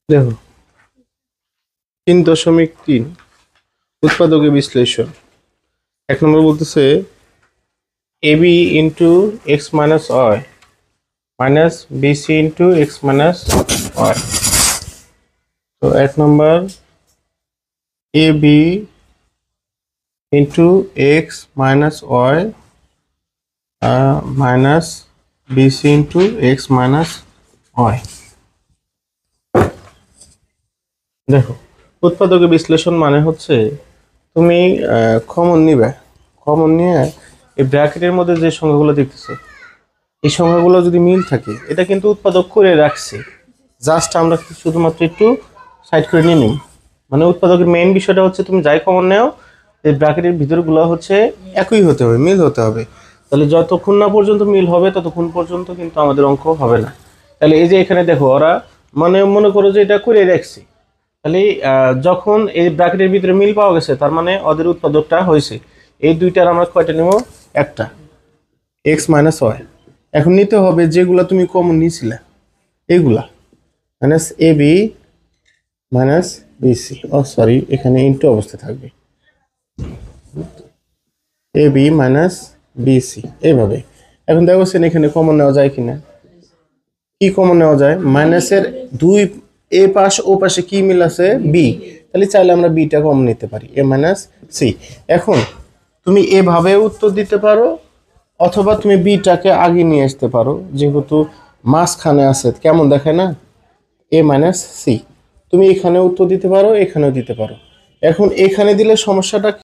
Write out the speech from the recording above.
দেখো 3.3 উৎপাদকের বিশ্লেষণ। 1 নম্বর বলতেছে ab into x minus y minus BC into x minus y. তো 1 নম্বর ab into x minus y minus BC into x minus y. দেখো উৎপাদকের বিশ্লেষণ মানে হচ্ছে তুমি কমন নিবে, কমন নিয়ে এই ব্র্যাকেটের মধ্যে যে সংখ্যাগুলো দেখতেছো এই সংখ্যাগুলো যদি মিল থাকে এটা কিন্তু উৎপাদক করে রাখছে, জাস্ট আমরা শুধুমাত্র একটু সাইড করে নিয়ে নিই। মানে উৎপাদকের মেইন বিষয়টা হচ্ছে তুমি যাই কমন নেও এই ব্র্যাকেটের ভিতরগুলো হচ্ছে একই হতে হবে, মিল হতে হবে। তাহলে যতক্ষণ না পর্যন্ত মিল হবে ততক্ষণ পর্যন্ত কিন্তু আমাদের অঙ্ক হবে না। তাহলে এই যে এখানে দেখো ওরা মনে করো যে এটা করে রাখছে, তাহলে যখন এই ব্র্যাকেটের ভিতরে মিল পাওয়া গেছে তার মানে ওদের উৎপাদকটা হয়েছে। এই দুইটার আমরা কয়টা নেব? একটা, এক্স মাইনাস ওয়াই। এখন নিতে হবে যেগুলা তুমি কমন নিয়েছিলে এইগুলা, minus A B minus BC, O sorry এখানে ইন্টু অবস্থায় থাকবে, এ বি মাইনাস বিসি এইভাবে। এখন দেখো এখানে কমন নেওয়া যায় কিনা, কি কমন নেওয়া যায়? মাইনাসের দুই এ পাশ ও পাশে কি মিল আছে? বি। তাহলে চাইলে আমরা বিটা কমন নিতে পারি, এ মাইনাস সি। এখন তুমি এভাবে উত্তর দিতে পারো অথবা তুমি বিটাকে আগে নিয়ে আসতে পারো, যেহেতু মাঝখানে আছে কেমন দেখে না, এ মাইনাস সি। তুমি এখানে উত্তর দিতে পারো, এখানেও দিতে পারো। এখন এখানে দিলে সমস্যাটা